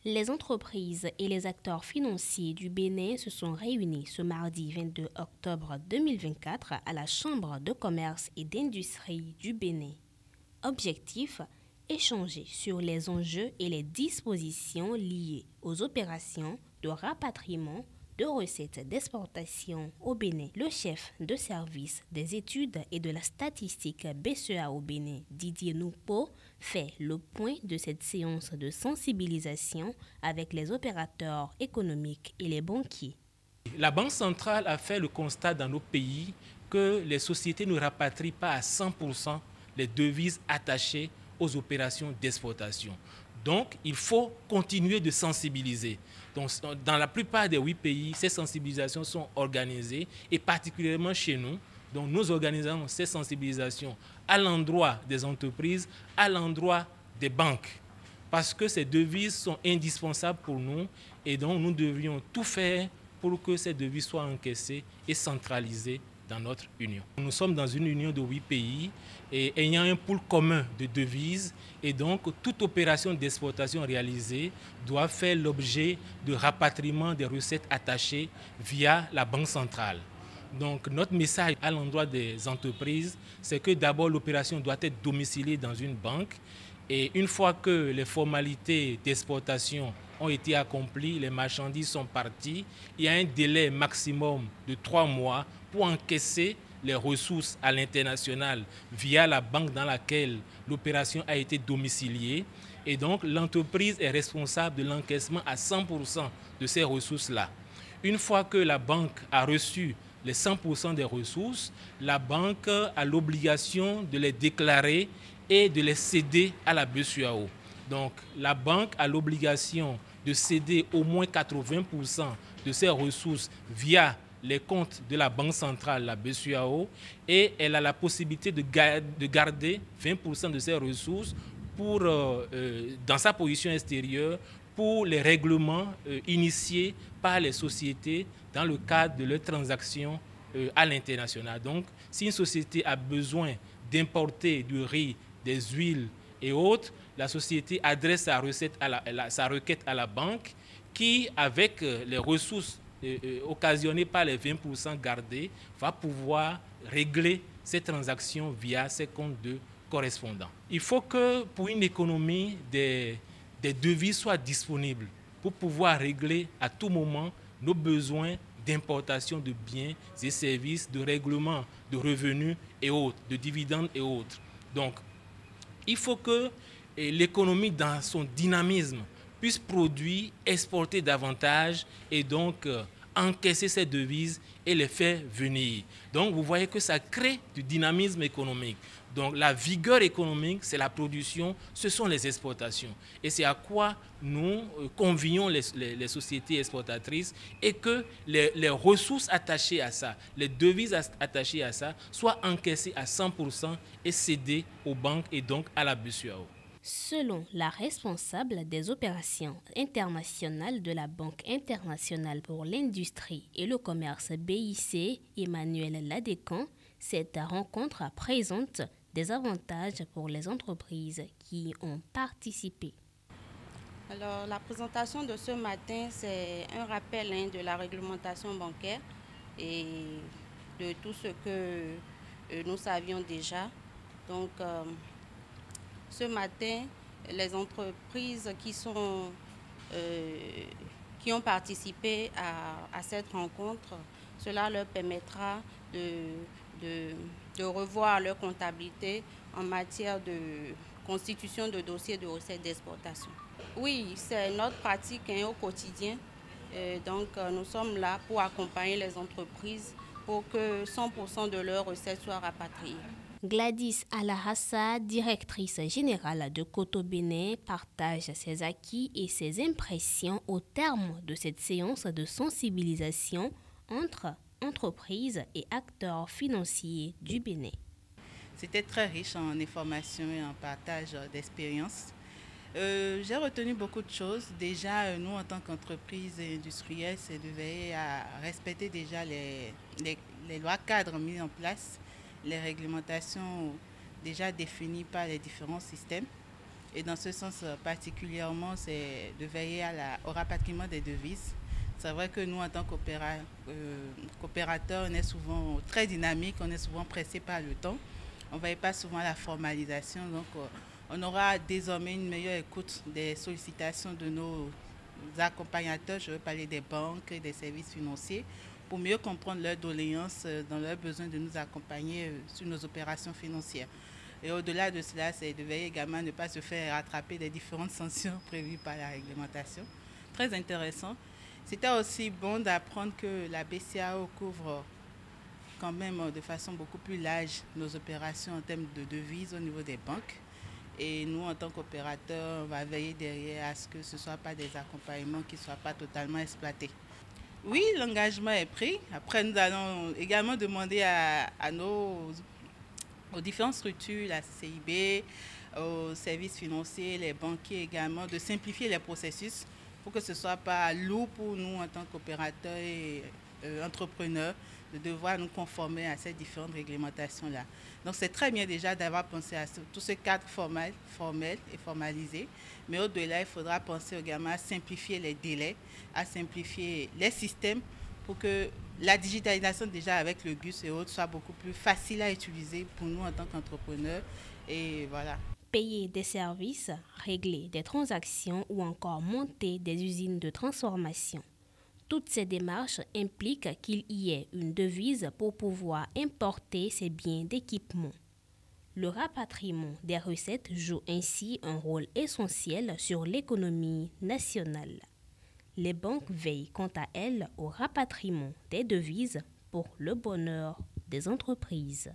Les entreprises et les acteurs financiers du Bénin se sont réunis ce mardi 22 octobre 2024 à la Chambre de commerce et d'industrie du Bénin. Objectif: échanger sur les enjeux et les dispositions liées aux opérations de rapatriement de recettes d'exportation au Bénin. Le chef de service des études et de la statistique BCEA au Bénin, Didier Noupo, fait le point de cette séance de sensibilisation avec les opérateurs économiques et les banquiers. La Banque centrale a fait le constat dans nos pays que les sociétés ne rapatrient pas à 100% les devises attachées aux opérations d'exportation. Donc, il faut continuer de sensibiliser. Donc, dans la plupart des 8 pays, ces sensibilisations sont organisées, et particulièrement chez nous. Donc, nous organisons ces sensibilisations à l'endroit des entreprises, à l'endroit des banques, parce que ces devises sont indispensables pour nous, et donc nous devrions tout faire pour que ces devises soient encaissées et centralisées dans notre union. Nous sommes dans une union de 8 pays et ayant un pool commun de devises, et donc toute opération d'exportation réalisée doit faire l'objet de rapatriement des recettes attachées via la Banque centrale. Donc notre message à l'endroit des entreprises, c'est que d'abord l'opération doit être domiciliée dans une banque, et une fois que les formalités d'exportation ont été accomplies, les marchandises sont parties, il y a un délai maximum de 3 mois pour encaisser les ressources à l'international via la banque dans laquelle l'opération a été domiciliée. Et donc l'entreprise est responsable de l'encaissement à 100% de ces ressources-là. Une fois que la banque a reçu les 100% des ressources, la banque a l'obligation de les déclarer et de les céder à la BCEAO. Donc la banque a l'obligation de céder au moins 80% de ses ressources via les comptes de la Banque centrale, la BCEAO, et elle a la possibilité de garder 20% de ses ressources pour, dans sa position extérieure, pour les règlements initiés par les sociétés dans le cadre de leurs transactions à l'international. Donc, si une société a besoin d'importer du riz, des huiles et autres, la société adresse sa requête à la banque qui, avec les ressources occasionnées par les 20% gardés, va pouvoir régler ces transactions via ses comptes de correspondants. Il faut que pour une économie, des devises soient disponibles pour pouvoir régler à tout moment nos besoins d'importation de biens et services, de règlement de revenus et autres, de dividendes et autres. Donc, il faut que l'économie, dans son dynamisme, puisse produire, exporter davantage et donc encaisser ces devises et les faire venir. Donc vous voyez que ça crée du dynamisme économique. Donc la vigueur économique, c'est la production, ce sont les exportations. Et c'est à quoi nous convions les sociétés exportatrices, et que les ressources attachées à ça, les devises attachées à ça, soient encaissées à 100% et cédées aux banques et donc à la BCEAO. Selon la responsable des opérations internationales de la Banque internationale pour l'industrie et le commerce BIC, Emmanuel Ladécan, cette rencontre présente des avantages pour les entreprises qui ont participé. Alors, la présentation de ce matin, c'est un rappel de la réglementation bancaire et de tout ce que nous savions déjà. Donc, ce matin, les entreprises qui ont participé à cette rencontre, cela leur permettra de revoir leur comptabilité en matière de constitution de dossiers de recettes d'exportation. Oui, c'est notre pratique au quotidien. Donc, nous sommes là pour accompagner les entreprises pour que 100% de leurs recettes soient rapatriées. Gladys Alahassa, directrice générale de Coto Bénin, partage ses acquis et ses impressions au terme de cette séance de sensibilisation entre entreprises et acteurs financiers du Bénin. C'était très riche en informations et en partage d'expériences. J'ai retenu beaucoup de choses. Déjà, nous, en tant qu'entreprise industrielle, c'est de veiller à respecter déjà les lois cadres mises en place, les réglementations déjà définies par les différents systèmes. Et dans ce sens particulièrement, c'est de veiller au rapatriement des devises. C'est vrai que nous, en tant qu'opérateurs, on est souvent très dynamique, on est souvent pressé par le temps. On ne veille pas souvent à la formalisation. Donc, on aura désormais une meilleure écoute des sollicitations de nos accompagnateurs. Je veux parler des banques et des services financiers pour mieux comprendre leurs doléances dans leur besoin de nous accompagner sur nos opérations financières. Et au-delà de cela, c'est de veiller également à ne pas se faire rattraper des différentes sanctions prévues par la réglementation. Très intéressant. C'était aussi bon d'apprendre que la BCEAO couvre quand même de façon beaucoup plus large nos opérations en termes de devises au niveau des banques. Et nous, en tant qu'opérateurs, on va veiller derrière à ce que ce ne soit pas des accompagnements qui ne soient pas totalement exploités. Oui, l'engagement est pris. Après, nous allons également demander aux différentes structures, la CIB, aux services financiers, les banquiers également, de simplifier les processus pour que ce ne soit pas lourd pour nous en tant qu'opérateurs et entrepreneurs de devoir nous conformer à ces différentes réglementations-là. Donc c'est très bien déjà d'avoir pensé à tout ce cadre formel et formalisé, mais au-delà, il faudra penser également à simplifier les délais, à simplifier les systèmes pour que la digitalisation déjà avec le GUS et autres soit beaucoup plus facile à utiliser pour nous en tant qu'entrepreneurs. Et voilà. Payer des services, régler des transactions ou encore monter des usines de transformation. Toutes ces démarches impliquent qu'il y ait une devise pour pouvoir importer ces biens d'équipement. Le rapatriement des recettes joue ainsi un rôle essentiel sur l'économie nationale. Les banques veillent quant à elles au rapatriement des devises pour le bonheur des entreprises.